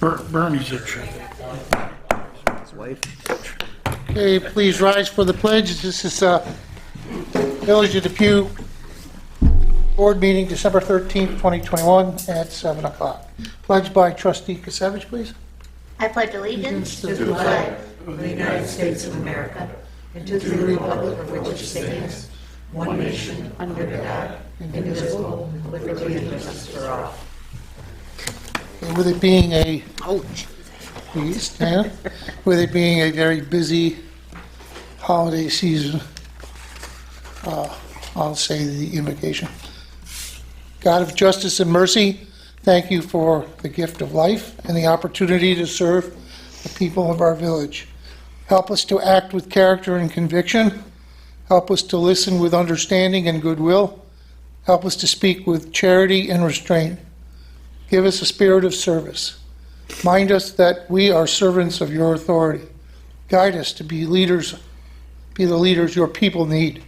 Bernie's a trip. His wife. Okay, please rise for the pledge. This is Village of Depew Board Meeting, December 13th, 2021 at 7 o'clock. Pledged by Trustee Kasevich, please. I pledge allegiance to the flag of the United States of America and to the republic for which it stands, one nation, under God, indivisible, with liberty and justice for all. With it being a please stand. With it being a very busy holiday season, I'll say the invocation. God of justice and mercy, thank you for the gift of life and the opportunity to serve the people of our village. Help us to act with character and conviction. Help us to listen with understanding and goodwill. Help us to speak with charity and restraint. Give us a spirit of service. Mind us that we are servants of your authority. Guide us to be leaders, be the leaders your people need.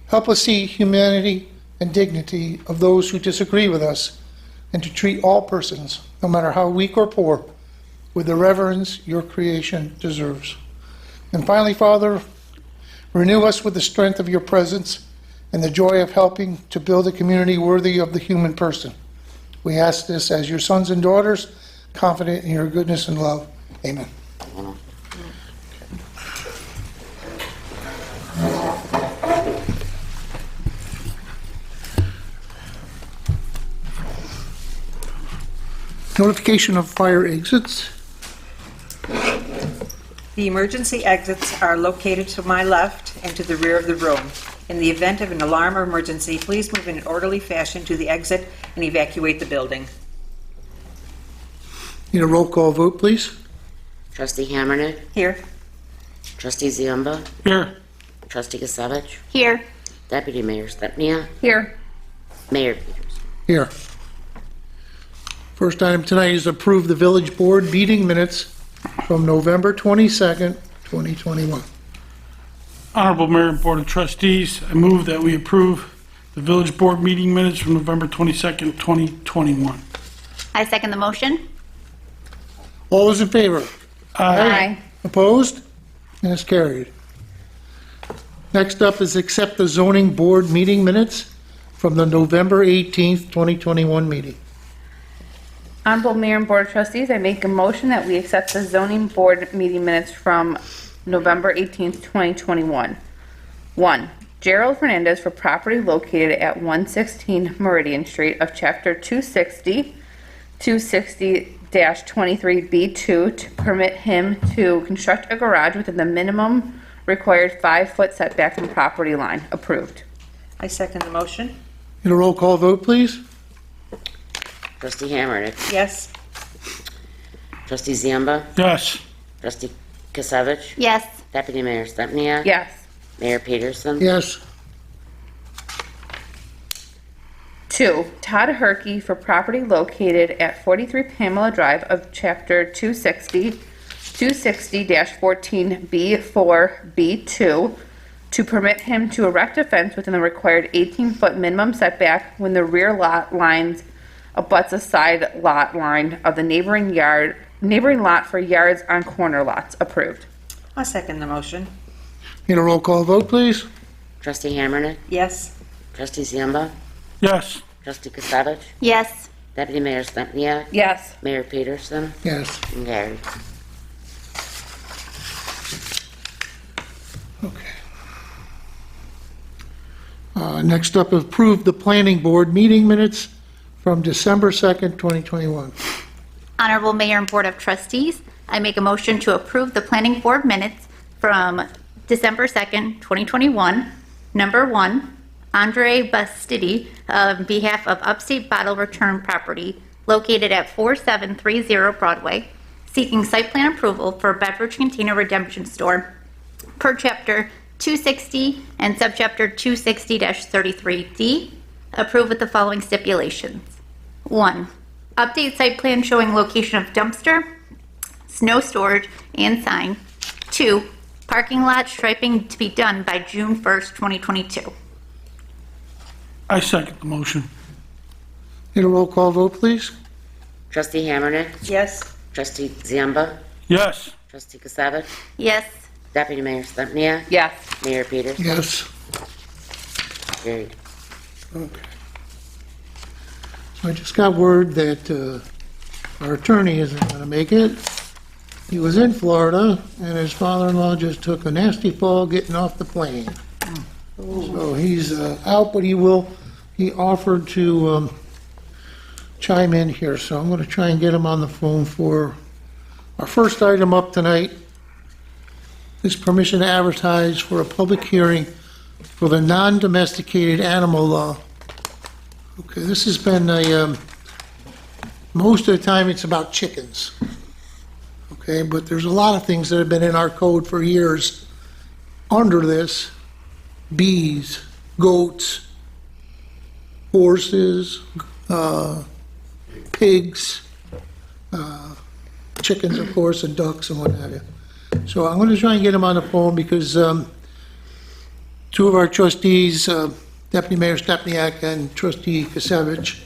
Help us see humanity and dignity of those who disagree with us, and to treat all persons, no matter how weak or poor, with the reverence your creation deserves. And finally, Father, renew us with the strength of your presence and the joy of helping to build a community worthy of the human person. We ask this as your sons and daughters, confident in your goodness and love. Amen. Notification of fire exits. The emergency exits are located to my left and to the rear of the room. In the event of an alarm or emergency, please move in an orderly fashion to the exit and evacuate the building. Need a roll call vote, please. Trustee Hammernick. Here. Trustee Ziemba. Here. Trustee Kasevich. Here. Deputy Mayor Stepnia. Here. Mayor Peters. Here. First item tonight is approve the village board meeting minutes from November 22nd, 2021. Honorable Mayor and Board of Trustees, I move that we approve the village board meeting minutes from November 22nd, 2021. I second the motion. All those in favor? Aye. Opposed? And it's carried. Next up is accept the zoning board meeting minutes from the November 18th, 2021 meeting. Honorable Mayor and Board of Trustees, I make a motion that we accept the zoning board meeting minutes from November 18th, 2021. 1. Gerald Fernandez for property located at 116 Meridian Street of Chapter 260, 260-23B2 to permit him to construct a garage within the minimum required 5-foot setback from property line. Approved. I second the motion. Need a roll call vote, please? Trustee Hammernick. Yes. Trustee Ziemba. Yes. Trustee Kasevich. Yes. Deputy Mayor Stepnia. Yes. Mayor Peterson. Yes. 2. Todd Herkey for property located at 43 Pamela Drive of Chapter 260, 260-14B4B2 to permit him to erect a fence within the required 18-foot minimum setback when the rear lot lines abuts a side lot line of the neighboring lot for yards on corner lots. Approved. I second the motion. Need a roll call vote, please? Trustee Hammernick. Yes. Trustee Ziemba. Yes. Trustee Kasevich. Yes. Deputy Mayor Stepnia. Yes. Mayor Peterson. Yes. And carried. Okay. Next up, approve the planning board meeting minutes from December 2nd, 2021. Honorable Mayor and Board of Trustees, I make a motion to approve the planning board minutes from December 2nd, 2021. Number 1, Andre Bastidi, on behalf of Upstate Bottle Return Property located at 4730 Broadway, seeking site plan approval for a beverage container redemption store per Chapter 260 and Subchapter 260-33D, approved with the following stipulations. 1. Update site plan showing location of dumpster, snow storage, and sign. 2. Parking lot striping to be done by June 1st, 2022. I second the motion. Need a roll call vote, please? Trustee Hammerman? Yes. Trustee Ziemba? Yes. Trustee Kasavich? Yes. Deputy Mayor Stumpniak? Yes. Mayor Peters? Yes. Carried. Okay. So I just got word that our attorney isn't going to make it. He was in Florida, and his father-in-law just took a nasty fall getting off the plane. So he's out, but he offered to chime in here, so I'm going to try and get him on the phone for our first item up tonight. Is permission to advertise for a public hearing for the non-domesticated animal law. Okay, this has been most of the time it's about chickens. Okay, but there's a lot of things that have been in our code for years under this: bees, goats, horses, pigs, chickens, of course, and ducks and what have you. So I'm going to try and get him on the phone because two of our trustees, Deputy Mayor Stepniak and Trustee Kasevich,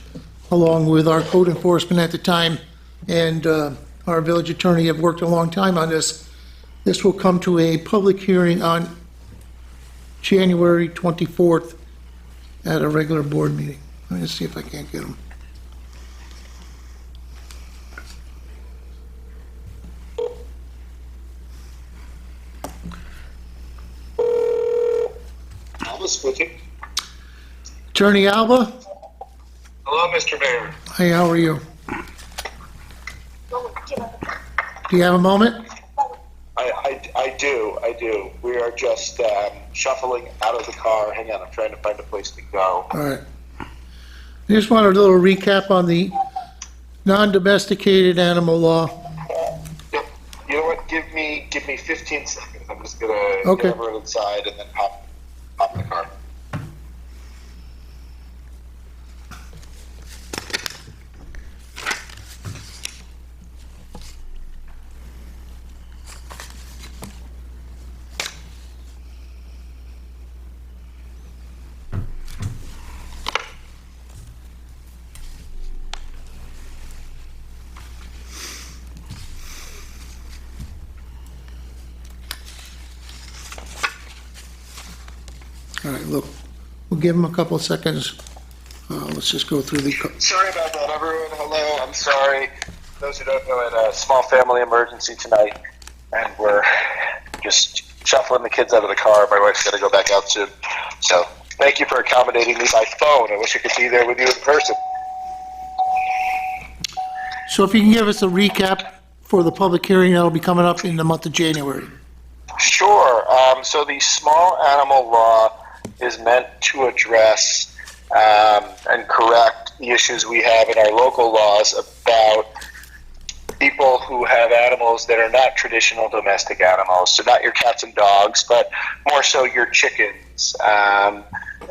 along with our code enforcement at the time and our village attorney, have worked a long time on this. This will come to a public hearing on January 24th at a regular board meeting. Let me see if I can't get him. Alba speaking. Attorney Alba? Hello, Mr. Mayor. Hey, how are you? Do you have a moment? I do. We are just shuffling out of the car. Hang on, I'm trying to find a place to go. All right. I just wanted a little recap on the non-domesticated animal law. Yep. You know what? Give me 15 seconds. I'm just gonna Okay. get everyone inside and then hop in the car. All right, look, we'll give him a couple of seconds. Let's just go through the, Sorry about that, everyone. Hello. I'm sorry. Those who don't know, I had a small family emergency tonight, and we're just shuffling the kids out of the car. My wife's got to go back out soon. So thank you for accommodating me by phone. I wish I could be there with you in person. so if you can give us a recap for the public hearing that'll be coming up in the month of January. Sure. So the small animal law is meant to address and correct the issues we have in our local laws about people who have animals that are not traditional domestic animals. So not your cats and dogs, but more so your chickens,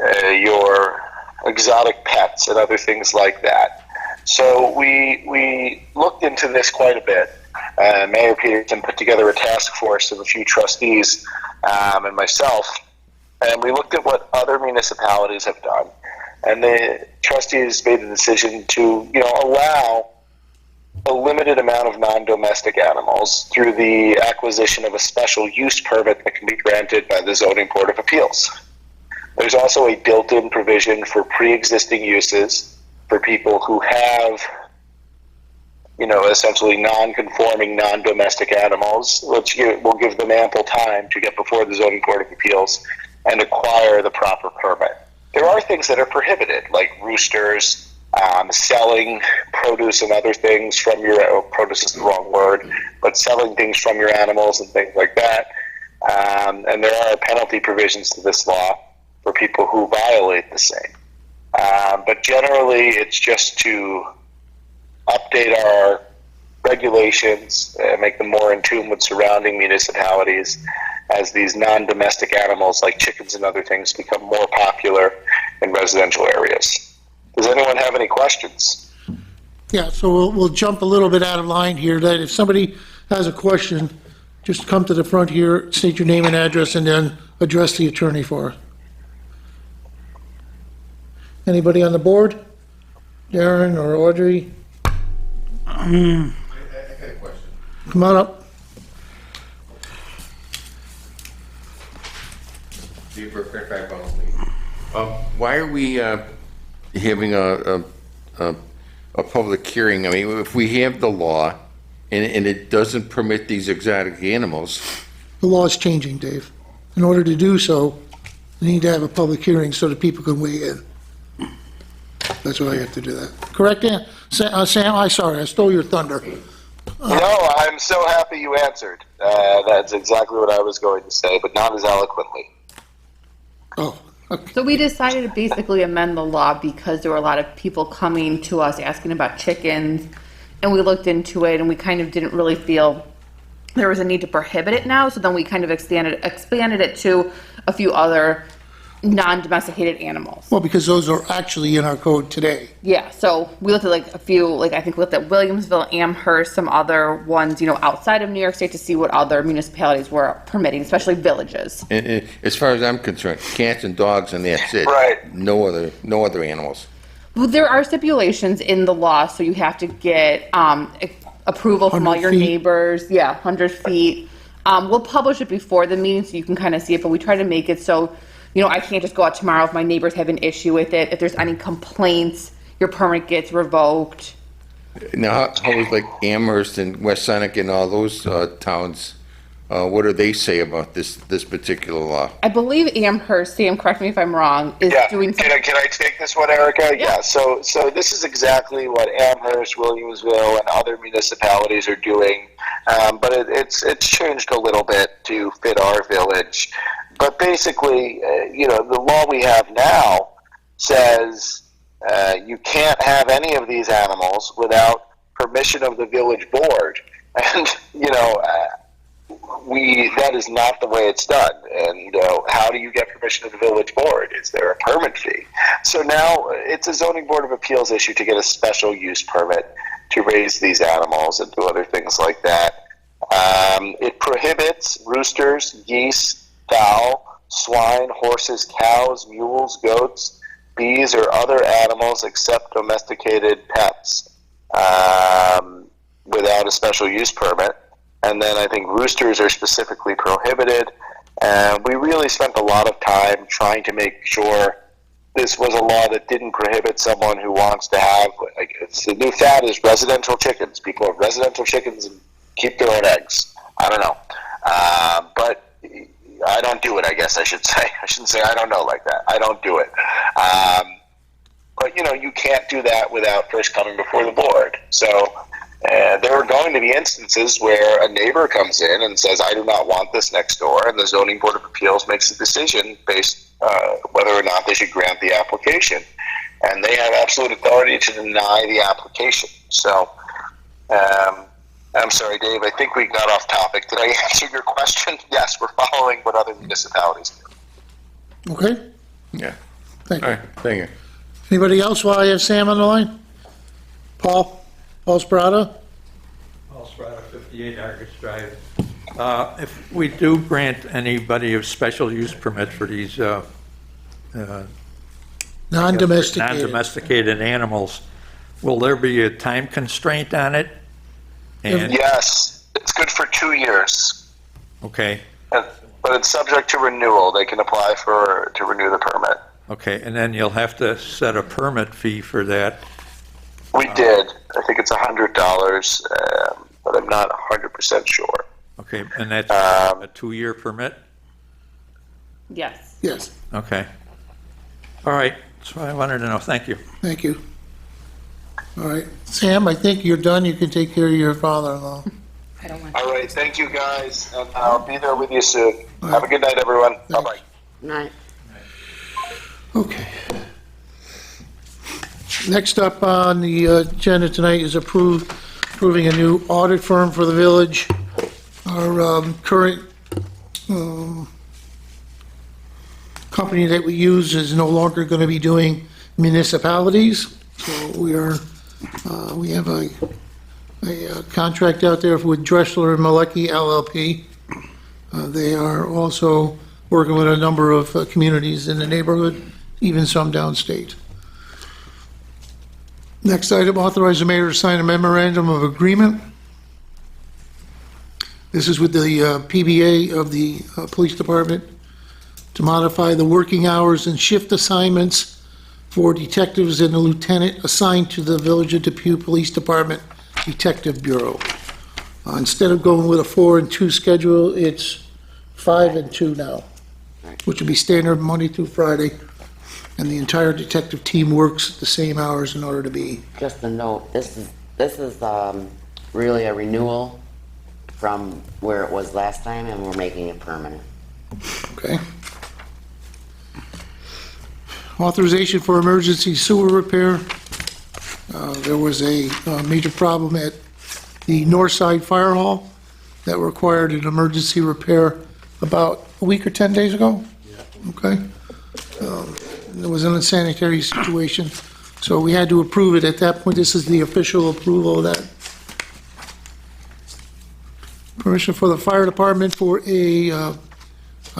your exotic pets, and other things like that. So we looked into this quite a bit. Mayor Peterson put together a task force of a few trustees and myself, and we looked at what other municipalities have done. And the trustees made the decision to, allow a limited amount of non-domestic animals through the acquisition of a special use permit that can be granted by the Zoning Board of Appeals. There's also a built-in provision for pre-existing uses for people who have essentially non-conforming, non-domestic animals, which will give them ample time to get before the Zoning Board of Appeals and acquire the proper permit. There are things that are prohibited, like roosters, selling produce and other things from your, produce is the wrong word, but selling things from your animals and things like that. And there are penalty provisions to this law for people who violate the same. But generally, it's just to update our regulations, make them more in tune with surrounding municipalities as these non-domestic animals like chickens and other things become more popular in residential areas. Does anyone have any questions? Yeah, so we'll jump a little bit out of line here, that if somebody has a question, just come to the front here, state your name and address, and then address the attorney for it. Anybody on the board? Darren or Audrey? I got a question. Come on up. Why are we having a public hearing? I mean, if we have the law and it doesn't permit these exotic animals, The law is changing, Dave. In order to do so, we need to have a public hearing so that people can weigh in. That's why I have to do that. Correct, Dan? Sam, I'm sorry, I stole your thunder. No, I'm so happy you answered. That's exactly what I was going to say, but not as eloquently. Oh, okay. So we decided to basically amend the law because there were a lot of people coming to us asking about chickens, and we looked into it, and we kind of didn't really feel there was a need to prohibit it now, so then we kind of expanded it to a few other non-domesticated animals. Well, because those are actually in our code today. Yeah, so we looked at like a few, like I think we looked at Williamsville, Amherst, some other ones, outside of New York State to see what other municipalities were permitting, especially villages. and as far as I'm concerned, cats and dogs and that's it. Right. No other animals. Well, there are stipulations in the law, so you have to get approval from all 100 your feet. neighbors. Yeah, 100 feet. We'll publish it before the meeting so you can kind of see it, but we try to make it so, I can't just go out tomorrow if my neighbors have an issue with it. If there's any complaints, your permit gets revoked. Now, how is like Amherst and West Seneca and all those towns? What do they say about this particular law? I believe Amherst, Sam, correct me if I'm wrong, is Yeah. doing Can something. I take this one, Erica? Yeah. So this is exactly what Amherst, Williamsville, and other municipalities are doing, but it's changed a little bit to fit our village. But basically, the law we have now says you can't have any of these animals without permission of the village board, and that is not the way it's done. And how do you get permission of the village board? Is there a permit fee? So now it's a zoning board of appeals issue to get a special use permit to raise these animals and do other things like that. It prohibits roosters, geese, fowl, swine, horses, cows, mules, goats, bees, or other animals except domesticated pets without a special use permit. And then I think roosters are specifically prohibited. We really spent a lot of time trying to make sure this was a law that didn't prohibit someone who wants to have, the new fad is residential chickens. People have residential chickens and keep their own eggs. I don't know. But I don't do it, I guess I should say. I shouldn't say I don't know like that. I don't do it. But, you can't do that without first coming before the board. So there are going to be instances where a neighbor comes in and says, I do not want this next door, and the zoning board of appeals makes a decision based whether or not they should grant the application. And they have absolute authority to deny the application. So I'm sorry, Dave, I think we got off topic. Did I answer your question? Yes, we're following what other municipalities do. Okay, Yeah. thank All you. right. Thank you. Anybody else while I have Sam on the line? Paul Sparata? Paul Strada, 58 Argus Drive. If we do grant anybody a special use permit for these Non-domesticated. non-domesticated animals, will there be a time constraint on it? And, Yes, it's good for 2 years, okay, but it's subject to renewal. They can apply to renew the permit. okay, and then you'll have to set a permit fee for that. We did. I think it's $100, but I'm not 100% sure. Okay, and that's a 2-year permit? Yes. Yes, Okay. All right, that's what I wanted to know. Thank you. thank you. All right, Sam, I think you're done. You can take care of your father-in-law. I don't want All right, thank you guys, and I'll be there with you soon. Have a good night, everyone. Bye-bye. Night. Okay. Next up on the agenda tonight is approving a new audit firm for the village. Our current company that we use is no longer going to be doing municipalities. So we have a contract out there with Dressler and Malecki LLP. They are also working with a number of communities in the neighborhood, even some downstate. Next item, authorize the mayor to sign a memorandum of agreement. This is with the PBA of the police department to modify the working hours and shift assignments for detectives and the lieutenant assigned to the Village of Depew Police Department Detective Bureau. Instead of going with a 4 and 2 schedule, it's 5 and 2 now, which would be standard Monday through Friday. And the entire detective team works the same hours in order to be. Just a note, this is really a renewal from where it was last time, and we're making it permanent. Okay. Authorization for emergency sewer repair. There was a major problem at the North Side Fire Hall that required an emergency repair about a week or 10 days ago. Yeah. Okay. There was an unsanitary situation, so we had to approve it at that point. This is the official approval of that. Permission for the fire department for a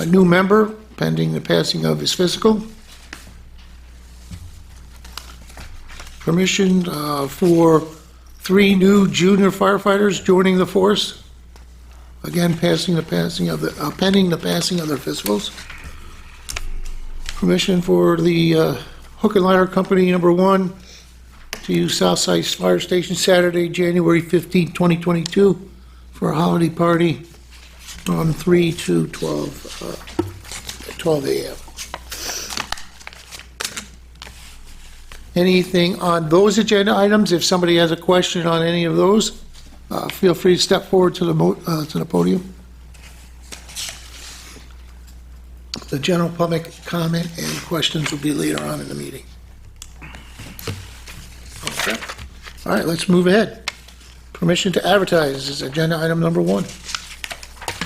new member pending the passing of his physical. Permission for 3 new junior firefighters joining the force. Again, pending the passing of their physicals. Permission for the Hook and Ladder Company number 1 to use Southside Fire Station Saturday, January 15, 2022 for a holiday party from 3 to 12 a.m. Anything on those agenda items? If somebody has a question on any of those, feel free to step forward to the podium. The general public comment and questions will be later on in the meeting. Okay. All right, let's move ahead. Permission to advertise is agenda item number 1.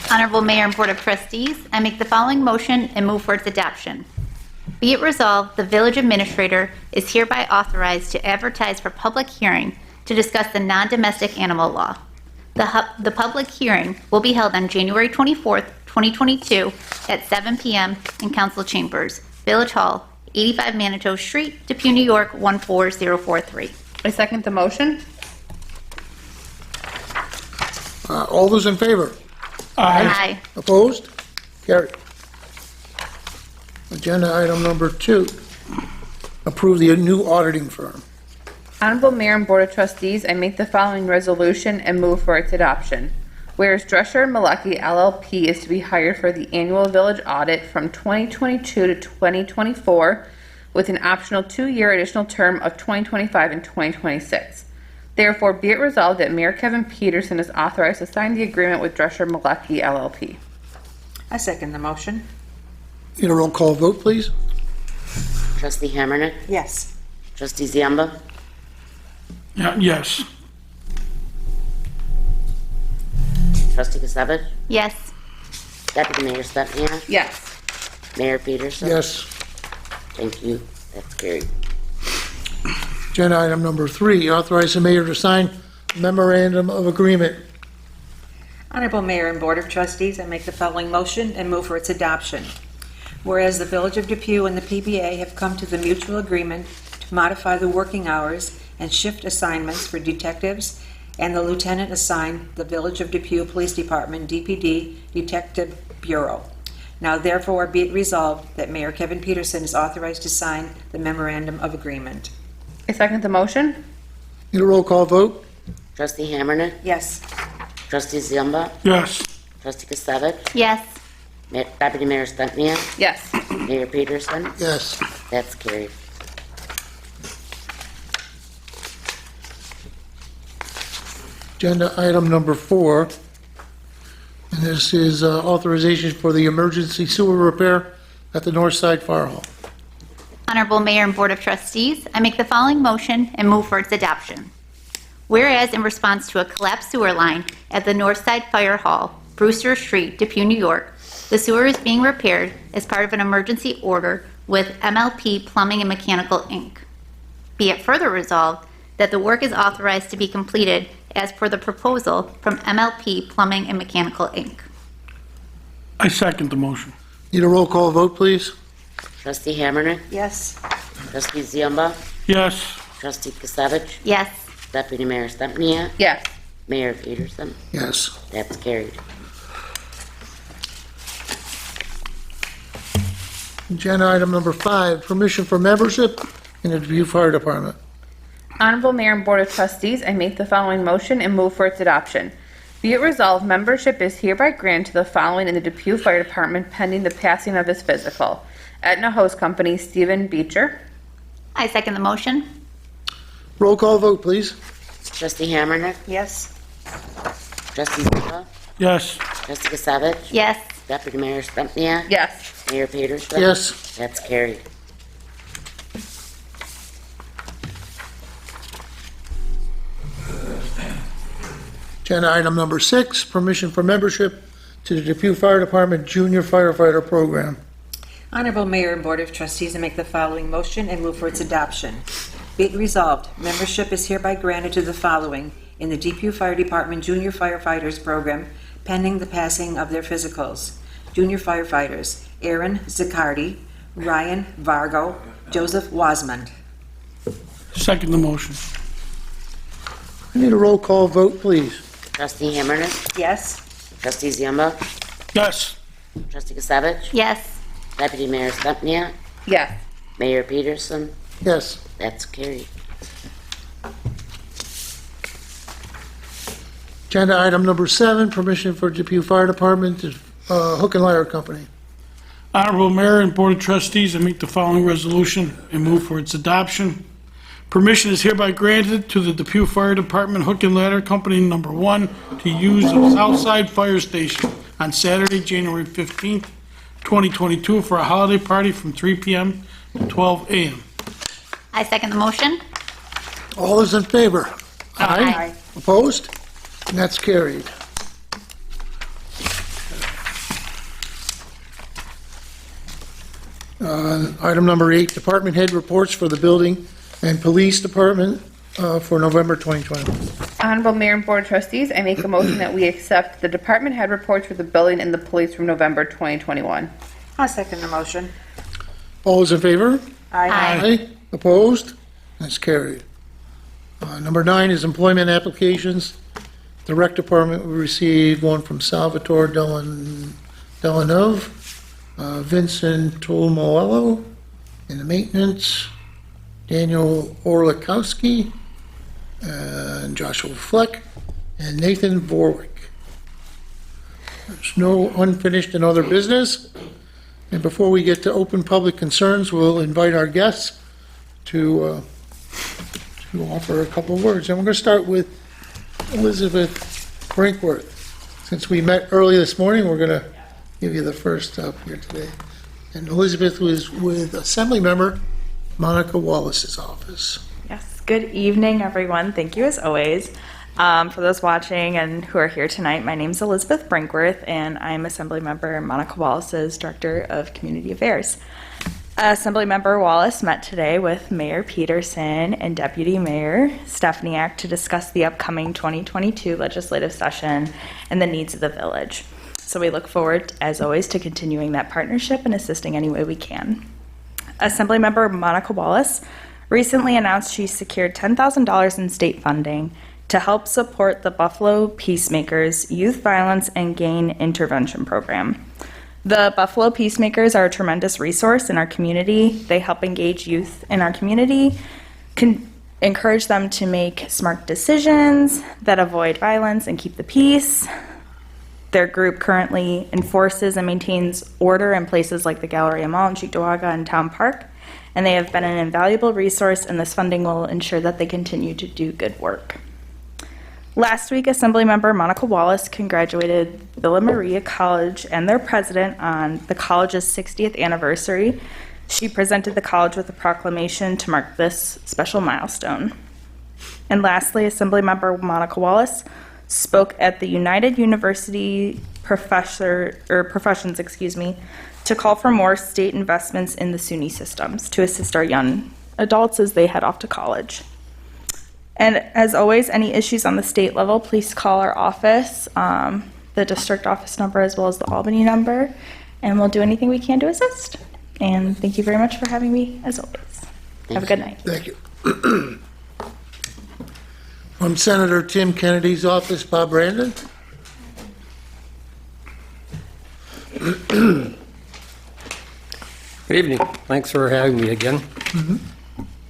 Honorable Mayor and Board of Trustees, I make the following motion and move for its adoption. Be it resolved, the village administrator is hereby authorized to advertise for public hearing to discuss the non-domestic animal law. The public hearing will be held on January 24th, 2022 at 7 p.m. in Council Chambers, Village Hall, 85 Manitou Street, Depew, New York, 14043. I second the motion. All those in favor? Aye. Opposed? Carried. Agenda item number 2, approve the new auditing firm. Honorable Mayor and Board of Trustees, I make the following resolution and move for its adoption. Whereas Drescher and Malecki LLP is to be hired for the annual village audit from 2022 to 2024 with an optional 2-year additional term of 2025 and 2026. Therefore, be it resolved that Mayor Kevin Peterson is authorized to sign the agreement with Drescher Malecki LLP. I second the motion. Need a roll call vote, please? Trustee Hammernick? Yes. Trustee Ziemba? Yeah, yes. Trustee Kasevich? Yes. Deputy Mayor Stepniak? Yes. Mayor Peterson? Yes. Thank you. That's carried. Agenda item number 3, authorize the mayor to sign memorandum of agreement. Honorable Mayor and Board of Trustees, I make the following motion and move for its adoption. Whereas the Village of Depew and the PBA have come to the mutual agreement to modify the working hours and shift assignments for detectives and the lieutenant assigned the Village of Depew Police Department DPD Detective Bureau. Now therefore be it resolved that Mayor Kevin Peterson is authorized to sign the memorandum of agreement. I second the motion. Need a roll call vote? Trustee Hammernick? Yes. Trustee Ziemba? Yes. Trustee Kasevich? Yes. Deputy Mayor Stepniak? Yes. Mayor Peterson? Yes. That's carried. Agenda item number 4, and this is authorization for the emergency sewer repair at the North Side Fire Hall. Honorable Mayor and Board of Trustees, I make the following motion and move for its adoption. Whereas in response to a collapsed sewer line at the North Side Fire Hall, Brewster Street, Depew, New York, the sewer is being repaired as part of an emergency order with MLP Plumbing and Mechanical, Inc. Be it further resolved that the work is authorized to be completed as per the proposal from MLP Plumbing and Mechanical, Inc. I second the motion. Need a roll call vote, please? Trustee Hammernick? Yes. Trustee Ziemba? Yes. Trustee Kisavich. Yes. Deputy Mayor Stempniak. Yes. Mayor Peterson. Yes. That's carried. Agenda item number 5, permission for membership in the Depew Fire Department. Honorable Mayor and Board of Trustees, I make the following motion and move for its adoption. Be it resolved, membership is hereby granted to the following in the Depew Fire Department pending the passing of his physical. Aetna Hose Company, Stephen Beecher. I second the motion. Roll call vote, please. Trustee Hammernick. Yes. Trustee Zima. Yes. Trustee Kisavich. Yes. Deputy Mayor Stempniak. Yes. Mayor Peterson. Yes. That's carried. Agenda item number 6, permission for membership to the Depew Fire Department Junior Firefighter Program. Honorable Mayor and Board of Trustees, I make the following motion and move for its adoption. Be it resolved, membership is hereby granted to the following in the Depew Fire Department Junior Firefighters Program pending the passing of their physicals. Junior firefighters, Aaron Zaccardi, Ryan Vargo, Joseph Wasmond. Second the motion. I need a roll call vote, please. Trustee Hammernick. Yes. Trustee Zima. Yes. Trustee Kisavich. Yes. Deputy Mayor Stempniak. Yes. Mayor Peterson. Yes. That's carried. Agenda item number 7, permission for Depew Fire Department to Hook and Ladder Company. Honorable Mayor and Board of Trustees, I make the following resolution and move for its adoption. Permission is hereby granted to the Depew Fire Department Hook and Ladder Company Number 1 to use the Southside Fire Station on Saturday, January 15th, 2022 for a holiday party from 3 p.m. to 12 a.m. I second the motion. All those in favor? Aye. Opposed? And that's carried. Item number 8, department head reports for the building and police department for November 2020. Honorable Mayor and Board of Trustees, I make a motion that we accept the department head reports for the building and the police from November 2021. I'll second the motion. All those in favor? Aye. Opposed? That's carried. Number 9 is employment applications. The rec department will receive one from Salvatore Delanove, Vincent Tolmoello, in the maintenance, Daniel Orlikowski, and Joshua Fleck, and Nathan Vorwick. There's no unfinished and other business. And before we get to open public concerns, we'll invite our guests to offer a couple of words. And we're going to start with Elizabeth Brinkworth. Since we met early this morning, we're going to give you the first up here today. And Elizabeth was with Assemblymember Monica Wallace's office. Yes, good evening, everyone. Thank you, as always. For those watching and who are here tonight, my name is Elizabeth Brinkworth, and I'm Assemblymember Monica Wallace's Director of Community Affairs. Assemblymember Wallace met today with Mayor Peterson and Deputy Mayor Stefaniak to discuss the upcoming 2022 legislative session and the needs of the village. So we look forward, as always, to continuing that partnership and assisting any way we can. Assemblymember Monica Wallace recently announced she secured $10,000 in state funding to help support the Buffalo Peacemakers Youth Violence and Gang Intervention Program. The Buffalo Peacemakers are a tremendous resource in our community. They help engage youth in our community, encourage them to make smart decisions that avoid violence and keep the peace. Their group currently enforces and maintains order in places like the Galleria Mall in Cheektowaga and Town Park, and they have been an invaluable resource, and this funding will ensure that they continue to do good work. Last week, Assemblymember Monica Wallace congratulated Villa Maria College and their president on the college's 60th anniversary. She presented the college with a proclamation to mark this special milestone. And lastly, Assemblymember Monica Wallace spoke at the United University Professions, to call for more state investments in the SUNY systems to assist our young adults as they head off to college. And as always, any issues on the state level, please call our office, the district office number as well as the Albany number, and we'll do anything we can to assist. And thank you very much for having me, as always. Have a good night. Thank you. From Senator Tim Kennedy's office, Bob Brandon. Good evening. Thanks for having me again.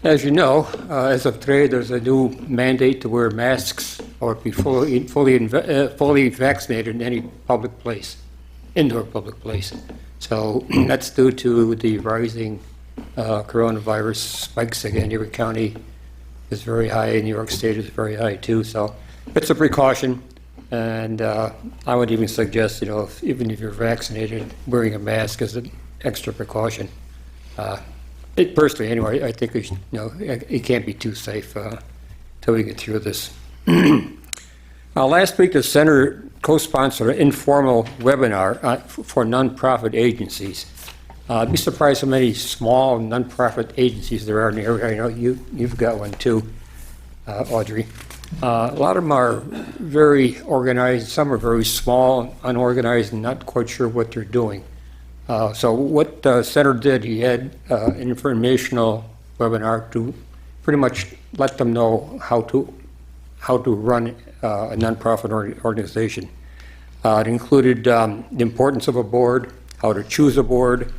As you know, as of today, there's a new mandate to wear masks or be fully vaccinated in any public place, indoor public place. So that's due to the rising coronavirus spikes again. Every county is very high. New York State is very high too. So it's a precaution. And I would even suggest, even if you're vaccinated, wearing a mask is an extra precaution. Personally, anyway, I think it can't be too safe till we get through this. Last week, the Center co-sponsored an informal webinar for nonprofit agencies. I'd be surprised how many small nonprofit agencies there are in the area. I know you've got one too, Audrey. A lot of them are very organized. Some are very small, unorganized, and not quite sure what they're doing. So what the center did, he had an informational webinar to pretty much let them know how to run a nonprofit organization. It included the importance of a board, how to choose a board,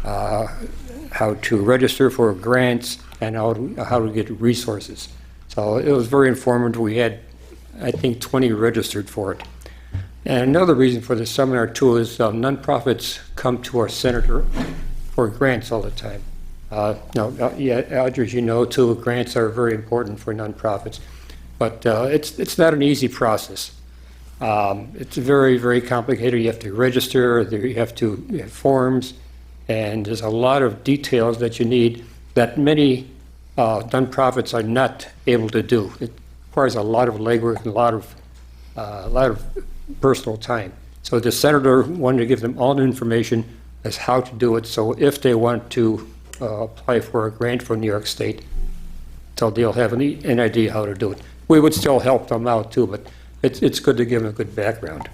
how to register for grants, and how to get resources. So it was very informative. We had, I think, 20 registered for it. And another reason for the seminar too is nonprofits come to our center for grants all the time. Audrey, as you know too, grants are very important for nonprofits, but it's not an easy process. It's very, very complicated. You have to register, you have forms, and there's a lot of details that you need that many nonprofits are not able to do. It requires a lot of legwork and a lot of personal time. So the senator wanted to give them all the information as how to do it. So if they want to apply for a grant from New York State, so they'll have an idea how to do it. We would still help them out too, but it's good to give them a good background.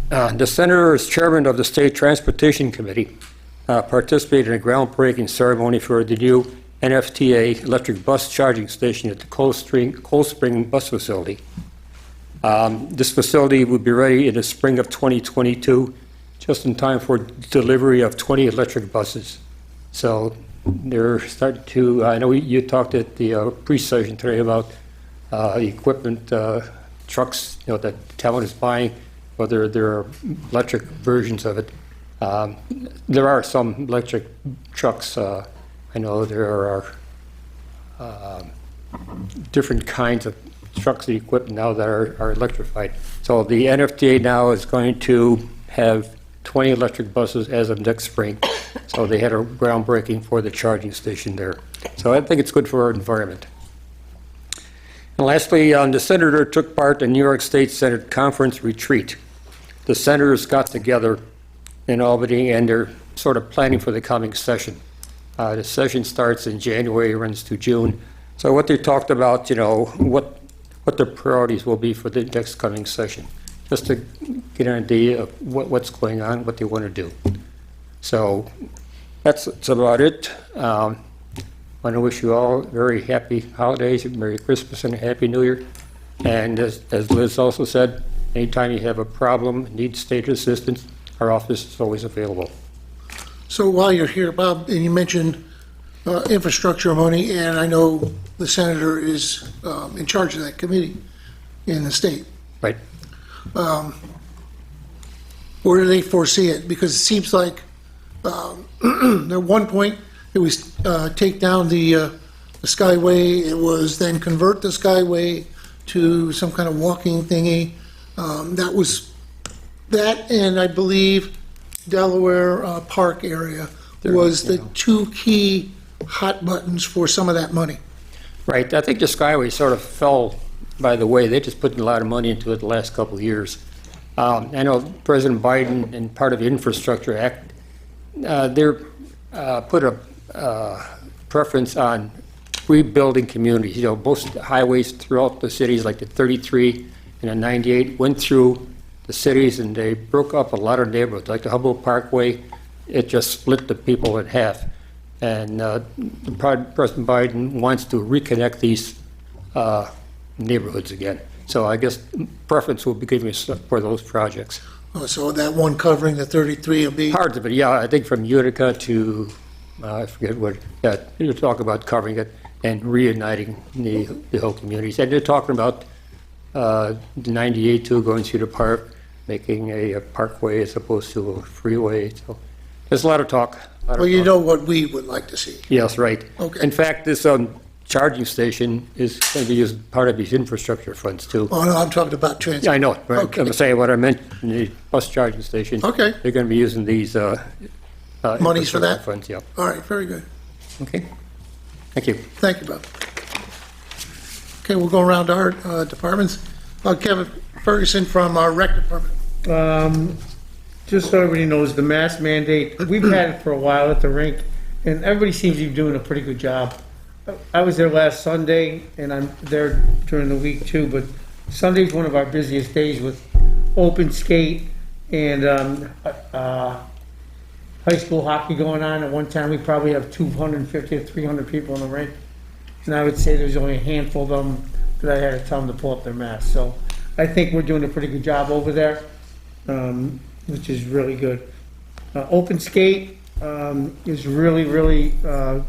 The senator is chairman of the State Transportation Committee, participated in a groundbreaking ceremony for the new NFTA electric bus charging station at the Cold Spring bus facility. This facility will be ready in the spring of 2022, just in time for delivery of 20 electric buses. So they're starting to, I know you talked at the pre-session today about equipment, trucks, that the town is buying, whether there are electric versions of it. There are some electric trucks. I know there are different kinds of trucks and equipment now that are electrified. So the NFTA now is going to have 20 electric buses as of next spring. So they had a groundbreaking for the charging station there. So I think it's good for our environment. And lastly, the senator took part in New York State Senate Conference retreat. The senators got together in Albany and they're sort of planning for the coming session. The session starts in January, runs to June. So what they talked about, what their priorities will be for the next coming session, just to get an idea of what's going on, what they want to do. So that's about it. I want to wish you all very happy holidays, Merry Christmas and a Happy New Year. And as Liz also said, anytime you have a problem, need state assistance, our office is always available. So while you're here, Bob, and you mentioned infrastructure money, and I know the senator is in charge of that committee in the state. Right. Where do they foresee it? Because it seems like at one point it was take down the Skyway. It was then convert the Skyway to some kind of walking thingy. That was that, and I believe Delaware Park area was the two key hot buttons for some of that money. Right. I think the Skyway sort of fell by the way. They just put a lot of money into it the last couple of years. I know President Biden and part of the Infrastructure Act, they're put a preference on rebuilding communities. Most highways throughout the cities, like the 33 and the 98, went through the cities and they broke up a lot of neighborhoods, like the Humboldt Parkway. It just split the people in half. And President Biden wants to reconnect these neighborhoods again. So I guess preference will be given for those projects. Oh, so that one covering the 33 will be, Parts of it, yeah, I think from Utica to, I forget what, yeah, you talk about covering it and reuniting the whole communities. And they're talking about the 98 too, going through the park, making a parkway as opposed to a freeway. So there's a lot of talk. well, you know what we would like to see. Yes, right. Okay. In fact, this charging station is going to be used part of these infrastructure funds too. Oh, no, I'm talking about transit. Yeah, I know. Right. Okay. I'm saying what I meant, the bus charging station. Okay. They're going to be using these Monies for that? infrastructure funds, yeah. All right, very good. Okay. Thank you. Thank you, Bob. Okay, we'll go around to our departments. Kevin Ferguson from our rec department. Just so everybody knows, the mask mandate, we've had it for a while at the rink, and everybody seems to be doing a pretty good job. I was there last Sunday, and I'm there during the week too, but Sunday's one of our busiest days with open skate and high school hockey going on. At one time, we probably have 250 to 300 people in the rink, and I would say there's only a handful of them that I had to tell them to pull up their masks. So I think we're doing a pretty good job over there, which is really good. Open skate is really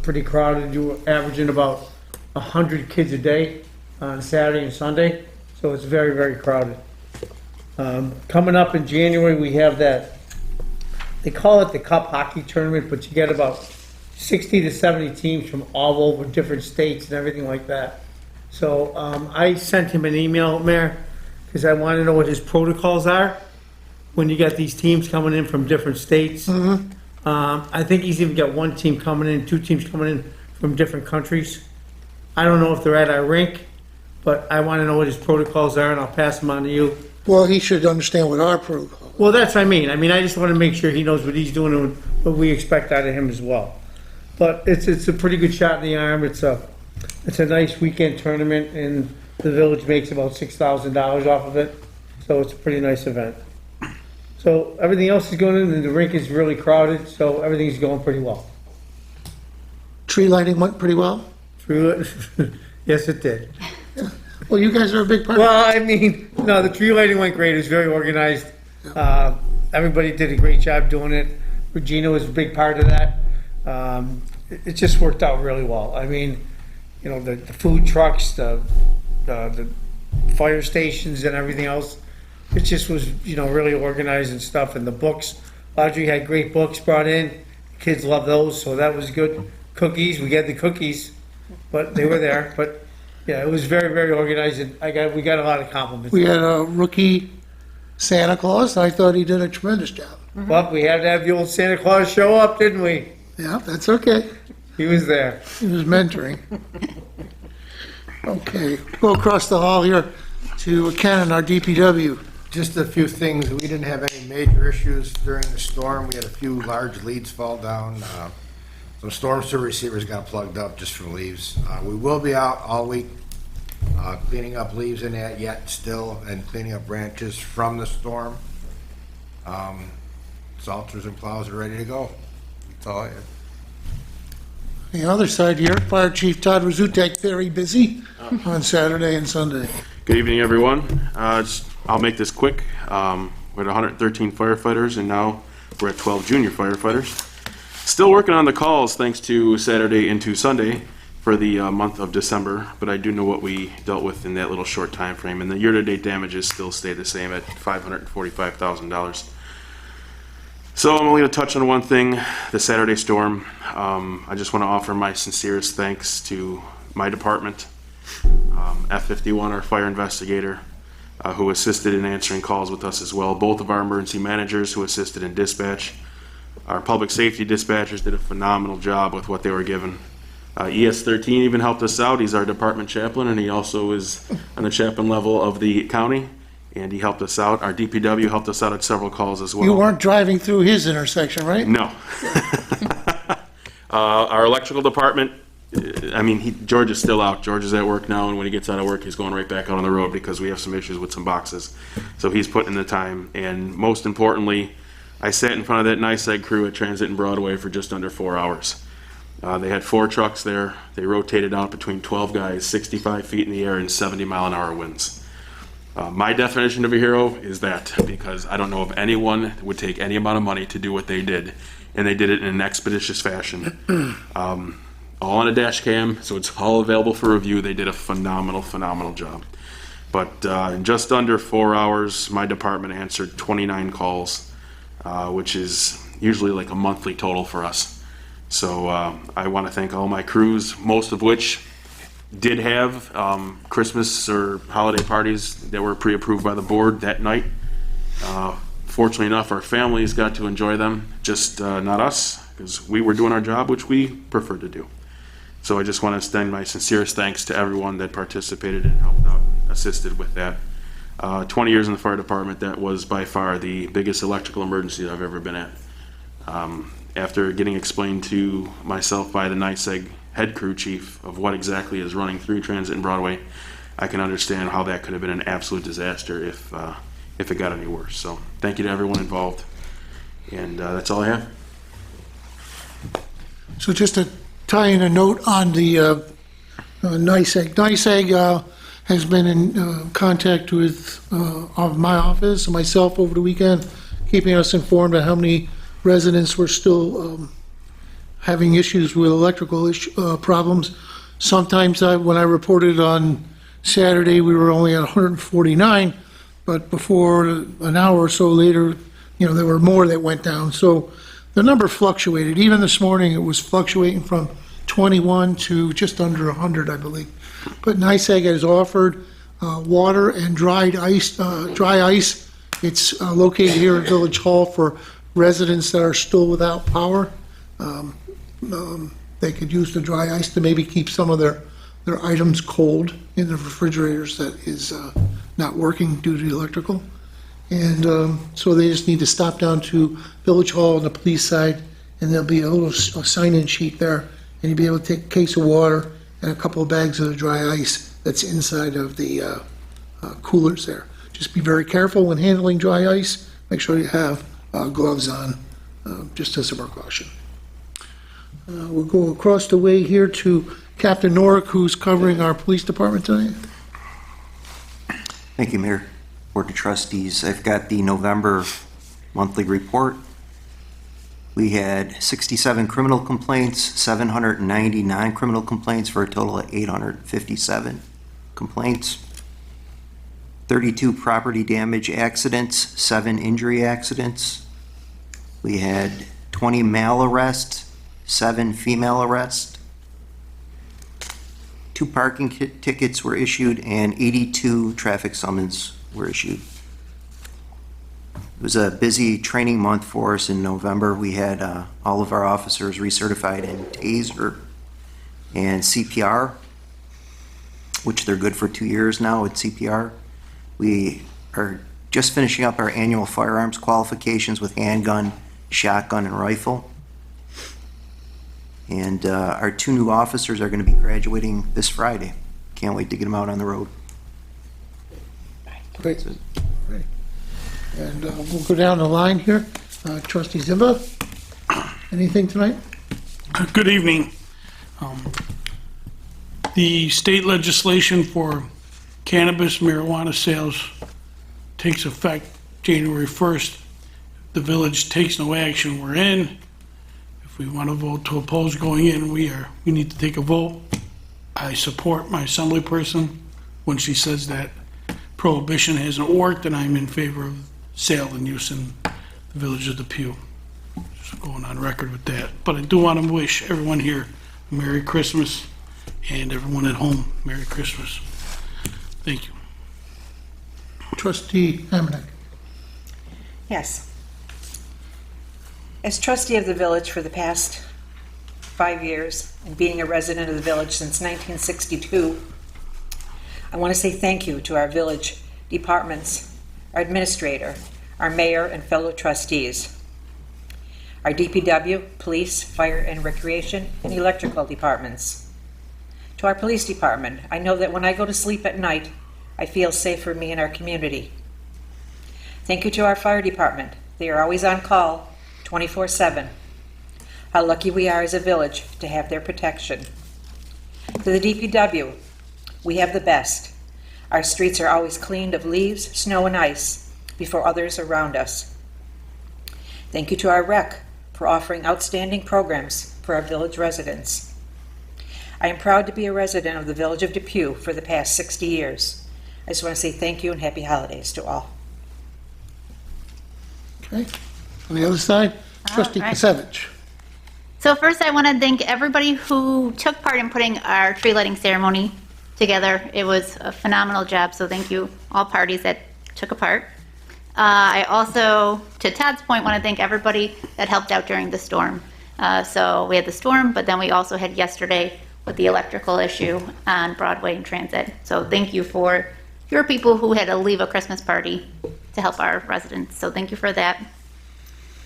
pretty crowded. You're averaging about 100 kids a day on Saturday and Sunday, so it's very crowded. Coming up in January, we have that, they call it the Cup Hockey Tournament, but you get about 60 to 70 teams from all over different states and everything like that. So I sent him an email, Mayor, because I want to know what his protocols are when you got these teams coming in from different states. I think he's even got one team coming in, two teams coming in from different countries. I don't know if they're at our rink, but I want to know what his protocols are, and I'll pass them on to you. Well, he should understand what our protocol. Well, that's what I mean. I just want to make sure he knows what he's doing and what we expect out of him as well. But it's a pretty good shot in the arm. It's a nice weekend tournament, and the village makes about $6,000 off of it. So it's a pretty nice event. So everything else is going in, and the rink is really crowded, so everything's going pretty well. Tree lighting went pretty well? Yes, it did. Well, you guys are a big part of it. Well, I mean, no, the tree lighting went great. It was very organized. Everybody did a great job doing it. Regina was a big part of that. It just worked out really well. I mean, you know, the food trucks, the fire stations and everything else. It just was, you know, really organized and stuff. And the books, Audrey had great books brought in. The kids love those, so that was good. Cookies, we had the cookies, but they were there. But yeah, it was very organized, and we got a lot of compliments. We had a rookie Santa Claus. I thought he did a tremendous job. Well, we had to have the old Santa Claus show up, didn't we? Yeah, that's okay. He was there. He was mentoring. Okay, go across the hall here to Ken, our DPW. Just a few things. We didn't have any major issues during the storm. We had a few large leads fall down. Some storm sewer receivers got plugged up just from leaves. We will be out all week cleaning up leaves in that yet still and cleaning up branches from the storm. Salters and plows are ready to go. That's all I have. The other side here, Fire Chief Todd Razutek, very busy on Saturday and Sunday. Good evening, everyone. I'll make this quick. We're at 113 firefighters, and now we're at 12 junior firefighters. Still working on the calls, thanks to Saturday into Sunday for the month of December, but I do know what we dealt with in that little short time frame, and the year-to-date damages still stay the same at $545,000. So I'm only going to touch on one thing, the Saturday storm. I just want to offer my sincerest thanks to my department, F51, our fire investigator, who assisted in answering calls with us as well. Both of our emergency managers who assisted in dispatch. Our public safety dispatchers did a phenomenal job with what they were given. ES13 even helped us out. He's our department chaplain, and he also is on the chaplain level of the county, and he helped us out. Our DPW helped us out at several calls as well. You weren't driving through his intersection, right? No. Our electrical department, George is still out. George is at work now, and when he gets out of work, he's going right back out on the road because we have some issues with some boxes. So he's putting in the time, and most importantly, I sat in front of that NICEAG crew at Transit and Broadway for just under 4 hours. They had 4 trucks there. They rotated out between 12 guys, 65 feet in the air and 70-mile-an-hour winds. My definition of a hero is that, because I don't know of anyone that would take any amount of money to do what they did, and they did it in an expeditious fashion. All on a dash cam, so it's all available for review. They did a phenomenal job. But in just under 4 hours, my department answered 29 calls, which is usually like a monthly total for us. So I want to thank all my crews, most of which did have Christmas or holiday parties that were pre-approved by the board that night. Fortunately enough, our families got to enjoy them, just not us, because we were doing our job, which we prefer to do. So I just want to extend my sincerest thanks to everyone that participated and helped out, assisted with that. 20 years in the fire department, that was by far the biggest electrical emergency I've ever been at. After getting explained to myself by the NYSEG head crew chief of what exactly is running through Transit and Broadway, I can understand how that could have been an absolute disaster if it got any worse. So thank you to everyone involved. And that's all I have. So just to tie in a note on the NYSEG. NYSEG has been in contact with my office and myself over the weekend, keeping us informed of how many residents were still having issues with electrical problems. Sometimes when I reported on Saturday, we were only at 149, but before an hour or so later, there were more that went down. So the number fluctuated. Even this morning, it was fluctuating from 21 to just under 100, I believe. But NYSEG has offered water and dry ice. It's located here at Village Hall for residents that are still without power. They could use the dry ice to maybe keep some of their items cold in the refrigerators that is not working due to the electrical. And so they just need to stop down to Village Hall on the police side, and there'll be a little sign-in sheet there, and you'll be able to take a case of water and a couple of bags of the dry ice that's inside of the coolers there. Just be very careful when handling dry ice. Make sure you have gloves on, just as a precaution. We'll go across the way here to Captain Norick, who's covering our police department tonight. Thank you, Mayor. Board of Trustees, I've got the November monthly report. We had 67 criminal complaints, 790 non-criminal complaints, for a total of 857 complaints. 32 property damage accidents, 7 injury accidents. We had 20 male arrests, 7 female arrests. 2 parking tickets were issued and 82 traffic summons were issued. It was a busy training month for us in November. We had all of our officers recertified in TASER and CPR, which they're good for 2 years now with CPR. We are just finishing up our annual firearms qualifications with handgun, shotgun, and rifle. And our 2 new officers are going to be graduating this Friday. Can't wait to get them out on the road. Great. Great. And we'll go down the line here. Trustee Zimba, anything tonight? Good evening. The state legislation for cannabis marijuana sales takes effect January 1st. The village takes no action, we're in. If we want to vote to oppose going in, we need to take a vote. I support my assembly person when she says that prohibition hasn't worked, and I'm in favor of sale and use in the village of Depew. Just going on record with that. But I do want to wish everyone here a Merry Christmas, and everyone at home, Merry Christmas. Thank you. Trustee Hamannik. Yes. As trustee of the village for the past 5 years and being a resident of the village since 1962, I want to say thank you to our village departments, our administrator, our mayor, and fellow trustees, our DPW, police, fire and recreation, and electrical departments. To our police department, I know that when I go to sleep at night, I feel safe for me and our community. Thank you to our fire department. They are always on call, 24/7. how lucky we are as a village to have their protection. To the DPW, we have the best. Our streets are always cleaned of leaves, snow, and ice before others around us. Thank you to our rec for offering outstanding programs for our village residents. I am proud to be a resident of the village of Depew for the past 60 years. I just want to say thank you and happy holidays to all. Okay. On the other side, Trustee right. Kasevich. So first, I want to thank everybody who took part in putting our tree lighting ceremony together. It was a phenomenal job, so thank you, all parties that took a part. I also, to Todd's point, want to thank everybody that helped out during the storm. So we had the storm, but then we also had yesterday with the electrical issue on Broadway and Transit. So thank you for your people who had to leave a Christmas party to help our residents. So thank you for that.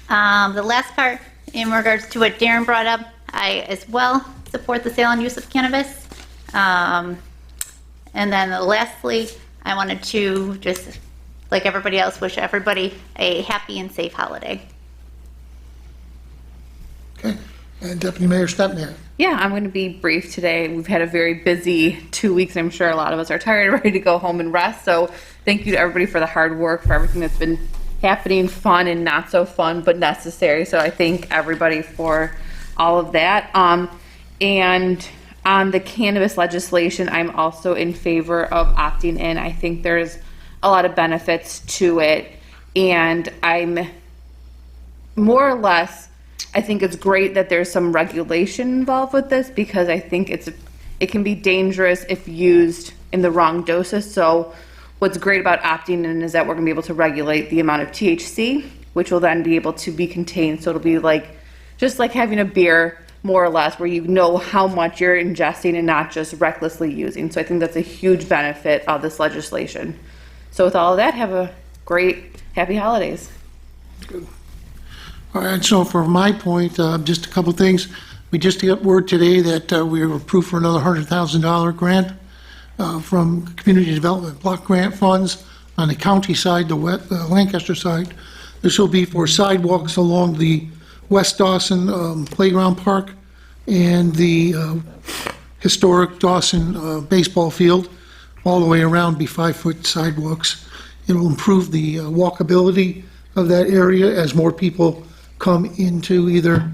The last part, in regards to what Darren brought up, I as well support the sale and use of cannabis. And then lastly, I wanted to just, like everybody else, wish everybody a happy and safe holiday. Okay. And Deputy Mayor Stepniak. Yeah, I'm going to be brief today. We've had a very busy 2 weeks. I'm sure a lot of us are tired and ready to go home and rest. So thank you to everybody for the hard work, for everything that's been happening, fun and not so fun, but necessary. So I thank everybody for all of that. And on the cannabis legislation, I'm also in favor of opting in. I think there's a lot of benefits to it. And I'm more or less, I think it's great that there's some regulation involved with this, because I think it can be dangerous if used in the wrong doses. So what's great about opting in is that we're going to be able to regulate the amount of THC, which will then be able to be contained. So it'll be like, just like having a beer, more or less, where you know how much you're ingesting and not just recklessly using. So I think that's a huge benefit of this legislation. So with all of that, have a great, happy holidays. All right, so for my point, just a couple things. We just got word today that we were approved for another $100,000 grant from Community Development Block Grant Funds on the county side, the Lancaster side. This will be for sidewalks along the West Dawson Playground Park and the historic Dawson baseball field. All the way around, be 5-foot sidewalks. It'll improve the walkability of that area as more people come into either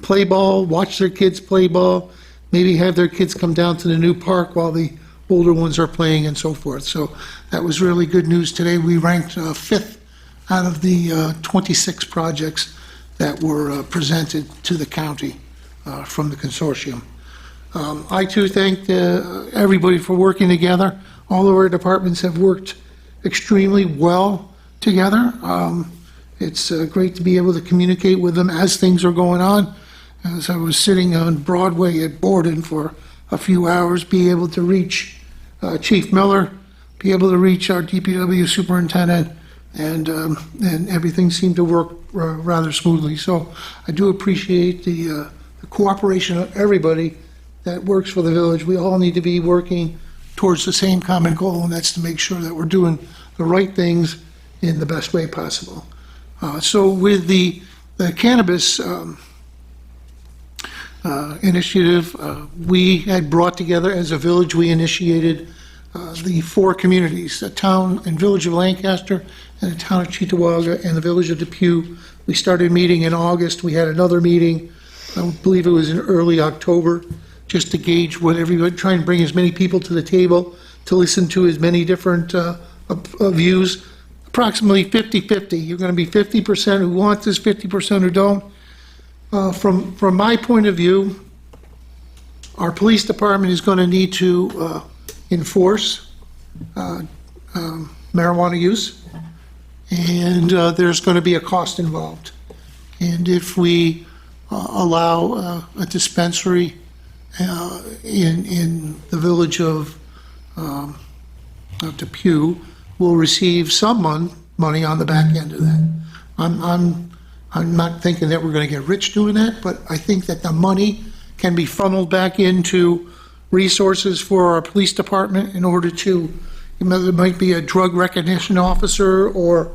play ball, watch their kids play ball, maybe have their kids come down to the new park while the older ones are playing and so forth. So that was really good news today. We ranked 5th out of the 26 projects that were presented to the county from the consortium. I too thank everybody for working together. All of our departments have worked extremely well together. It's great to be able to communicate with them as things are going on. As I was sitting on Broadway at Borden for a few hours, be able to reach Chief Miller, be able to reach our DPW superintendent, and everything seemed to work rather smoothly. So I do appreciate the cooperation of everybody that works for the village. We all need to be working towards the same common goal, and that's to make sure that we're doing the right things in the best way possible. So with the cannabis initiative, we had brought together as a village, we initiated the 4 communities, the town and village of Lancaster, and the town of Cheektowaga, and the village of Depew. We started meeting in August. We had another meeting, I believe it was in early October, just to gauge what everybody, try and bring as many people to the table to listen to as many different views. Approximately 50-50. You're going to be 50% who want this, 50% who don't. From my point of view, our police department is going to need to enforce marijuana use, and there's going to be a cost involved. And if we allow a dispensary in the village of Depew, we'll receive some money on the back end of that. I'm not thinking that we're going to get rich doing that, but I think that the money can be funneled back into resources for our police department in order to, there might be a drug recognition officer or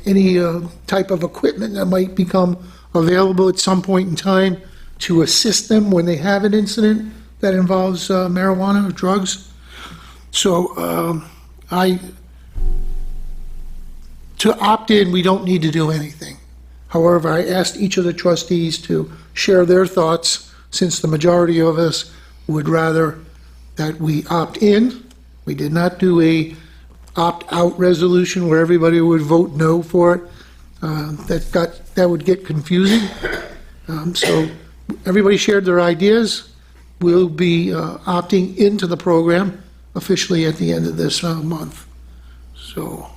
any type of equipment that might become available at some point in time to assist them when they have an incident that involves marijuana or drugs. So to opt in, we don't need to do anything. However, I asked each of the trustees to share their thoughts, since the majority of us would rather that we opt in. We did not do a opt-out resolution where everybody would vote no for it. That would get confusing. So everybody shared their ideas. We'll be opting into the program officially at the end of this month. So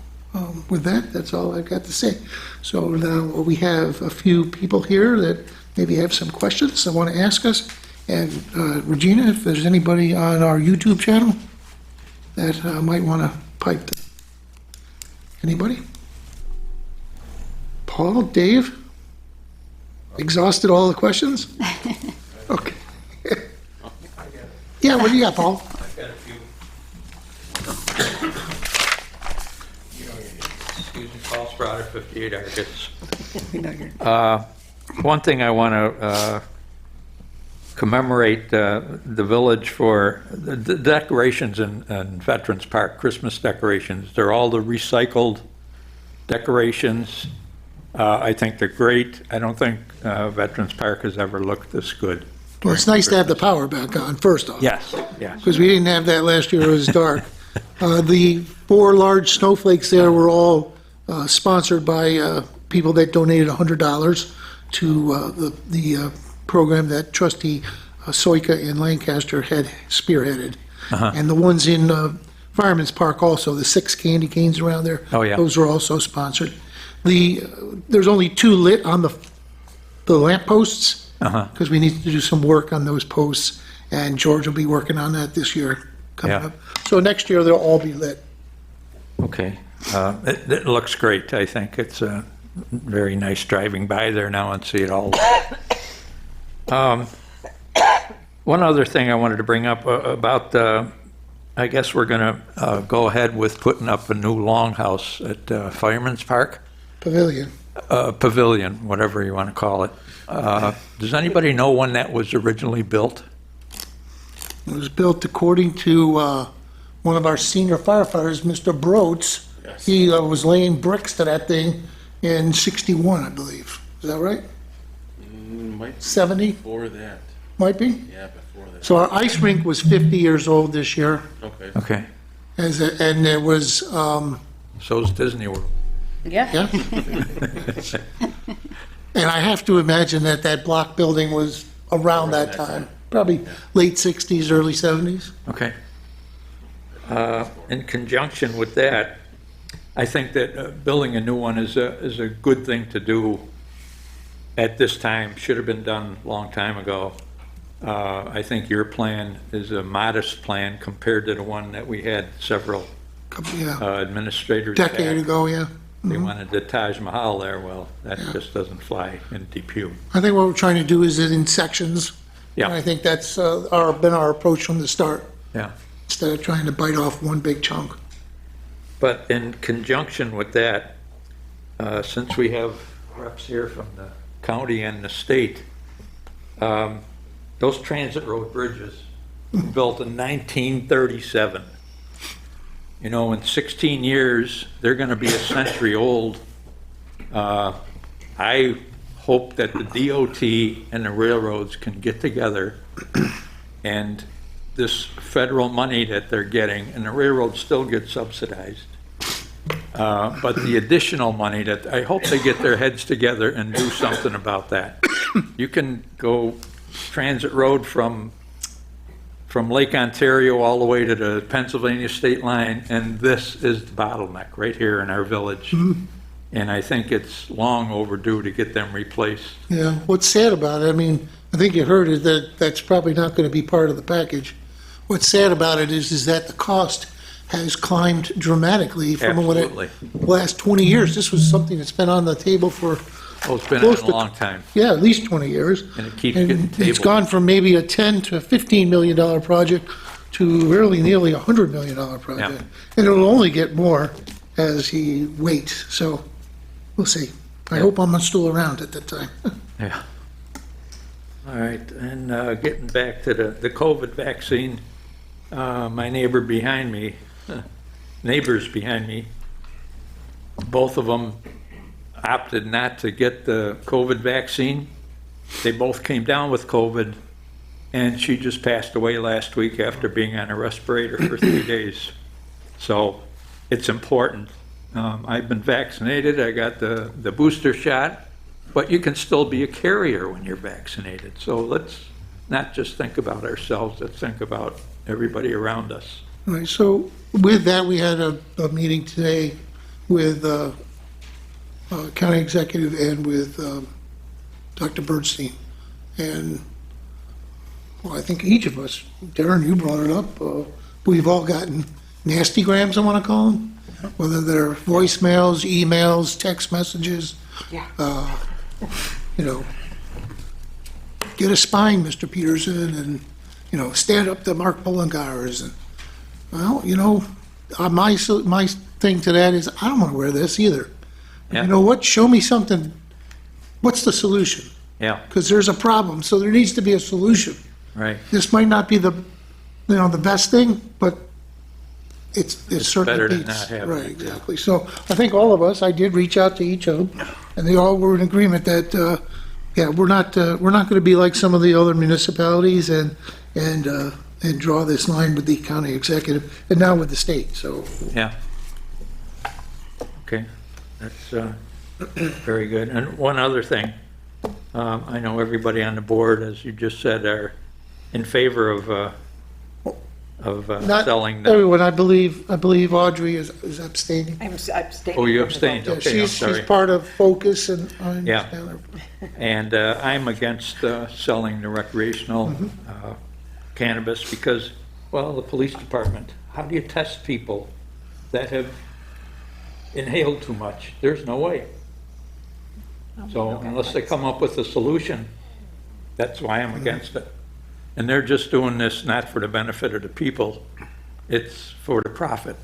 with that, that's all I've got to say. So now we have a few people here that maybe have some questions they want to ask us. And Regina, if there's anybody on our YouTube channel that might want to pipe. Anybody? Paul, Dave? Exhausted all the questions? Okay. Yeah, what do you got, Paul? I've got a few. Excuse me, Paul Sprotter, 58 Argets. One thing I want to commemorate the village for the decorations in Veterans Park, Christmas decorations. They're all the recycled decorations. I think they're great. I don't think Veterans Park has ever looked this good. Well, it's nice to have the power back on, first off. Yes, yes. Because we didn't have that last year, it was dark. The 4 large snowflakes there were all sponsored by people that donated $100 to the program that Trustee Soika in Lancaster had spearheaded. And the ones in Fireman's Park also, the 6 candy canes around there. Oh, yeah. Those are also sponsored. There's only 2 lit on the lampposts, because we need to do some work on those posts, and George will be working on that this year coming Yeah. up. So next year, they'll all be lit. Okay. It looks great, I think. It's very nice driving by there now and see it all. One other thing I wanted to bring up about, I guess we're going to go ahead with putting up a new longhouse at Fireman's Park. Pavilion. Pavilion, whatever you want to call it. Does anybody know when that was originally built? It was built according to one of our senior firefighters, Mr. Broads. Yes. He was laying bricks to that thing in '61, I believe. Is that right? Might be 70? before that. Might be? Yeah, before that. So our ice rink was 50 years old this year, Okay. Okay. and it was, So's Disney World. yeah. And I have to imagine that that block building was around that time, probably late 60s, early 70s. Okay. In conjunction with that, I think that building a new one is a good thing to do at this time. Should have been done a long time ago. I think your plan is a modest plan compared to the one that we had several Yeah, administrators. decade back. ago, yeah. They wanted the Taj Mahal there. Well, that just doesn't fly in Depew. I think what we're trying to do is it in sections. Yeah. And I think that's been our approach from the start, Yeah. instead of trying to bite off one big chunk. But in conjunction with that, since we have reps here from the county and the state, those transit road bridges were built in 1937. You know, in 16 years, they're going to be a century old. I hope that the DOT and the railroads can get together, and this federal money that they're getting, and the railroads still get subsidized, but the additional money that, I hope they get their heads together and do something about that. You can go transit road from Lake Ontario all the way to the Pennsylvania state line, and this is the bottleneck right here in our village. And I think it's long overdue to get them replaced. Yeah, what's sad about it, I mean, I think you heard it, that that's probably not going to be part of the package. What's sad about it is that the cost has climbed dramatically from when Absolutely. it last 20 years. This was something that's been on the table for, Oh, it's been Close on a to- long time. yeah, at least 20 years. And it keeps And getting it's tabled. gone from maybe a $10 to $15 million project to really nearly a $100 million project. Yeah. And it'll only get more as he waits, so we'll see. I hope I'm still around at that time. Yeah. All right, and getting back to the COVID vaccine, my neighbors behind me, both of them opted not to get the COVID vaccine. They both came down with COVID, and she just passed away last week after being on a respirator for 3 days. So it's important. I've been vaccinated, I got the booster shot, but you can still be a carrier when you're vaccinated. So let's not just think about ourselves, let's think about everybody around us. All right, so with that, we had a meeting today with county executive and with Dr. Bernstein. And, well, I think each of us, Darren, you brought it up, we've all gotten nasty grams, I want to call them, whether they're voicemails, emails, text messages. Yeah. You know, get a spine, Mr. Peterson, and, you know, stand up to Mark Bullengars. And, well, you know, my thing to that is I don't want to wear this either. Yeah. You know what? Show me something. What's the solution? Yeah, Because there's a problem, so there needs to be a solution. right. This might not be the best thing, but it's certainly better than beats. not having Right, it, yeah. exactly. So I think all of us, I did reach out to each of them, and they all were in agreement that, yeah, we're not going to be like some of the other municipalities and draw this line with the county executive and now with the state, so. Yeah. Okay, that's very good. And one other thing, I know everybody on the board, as you just said, are in favor of Not selling the, everyone, I believe Audrey is abstaining. I'm abstaining. oh, you from the vote. abstained, Yeah, okay, I'm she's sorry. part of Focus, and I Yeah. understand her. And I'm against selling the recreational cannabis because, well, the police department, how do you test people that have inhaled too much? There's no way. So unless they come up with a solution, that's why I'm against it. And they're just doing this not for the benefit of the people, it's for the profit.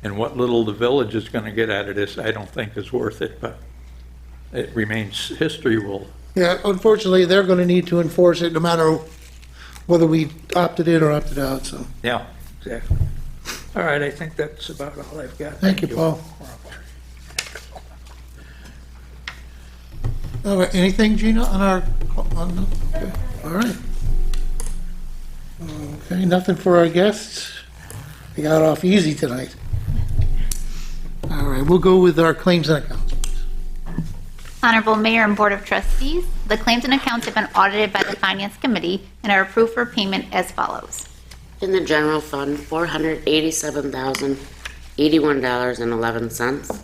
And what little the village is gonna get out of this, I don't think is worth it, but it remains, history will, Yeah, unfortunately, they're going to need to enforce it no matter whether we opted in or opted out, so. yeah, exactly. All right, I think that's about all I've got. Thank you, Paul. All right, anything, Gina, okay, all right. Okay, nothing for our guests. They got off easy tonight. All right, we'll go with our claims and accounts. Honorable Mayor and Board of Trustees, the claims and accounts have been audited by the Finance Committee and are approved for payment as follows. In the general fund, $487,081.11.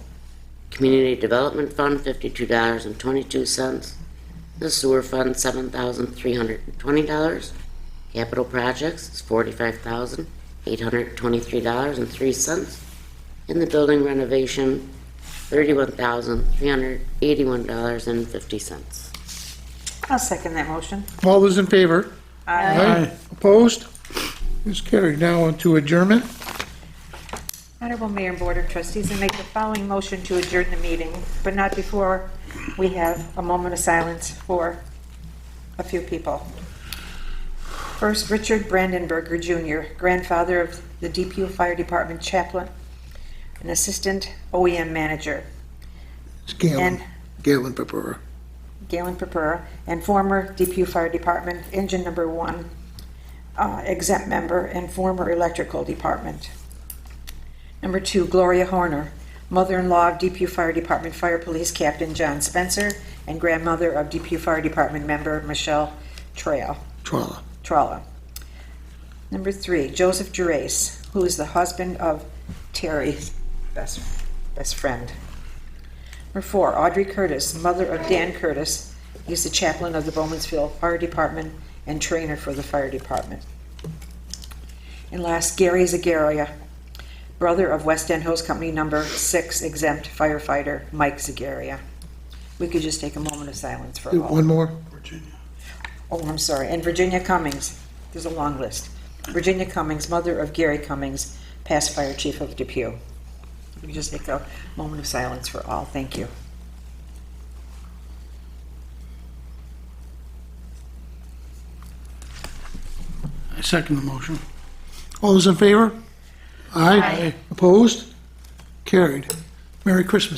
Community Development Fund, $52.22. The Sewer Fund, $7,320. Capital Projects is $45,823.03. In the Building Renovation, $31,381.50. I'll second that motion. All those in favor? Aye. Opposed? It's carried. Now on to adjournment. Honorable Mayor and Board of Trustees, I make the following motion to adjourn the meeting, but not before we have a moment of silence for a few people. First, Richard Brandenberger Jr., grandfather of the Depew Fire Department chaplain and assistant OEM manager. It's Galen. And- Galen Pepper. Galen Pepera, and former Depew Fire Department Engine Number 1 exempt member and former Electrical Department. Number 2, Gloria Horner, mother-in-law of Depew Fire Department Fire Police Captain John Spencer and grandmother of Depew Fire Department member Michelle Tralla. Number 3, Joseph Gerace, who is the husband of Terry's best friend. Number 4, Audrey Curtis, mother of Dan Curtis. He's the chaplain of the Bowmansville Fire Department and trainer for the fire department. And last, Gary Zagaria, brother of West End Hose Company number 6 exempt firefighter Mike Zagaria. We could just take a moment of silence for all. One more. Oh, I'm sorry. And Virginia Cummings. There's a long list. Virginia Cummings, mother of Gary Cummings, past fire chief of Depew. We could just take a moment of silence for all. Thank you. I second the motion. All those in favor? Aye. Opposed? Carried. Merry Christmas,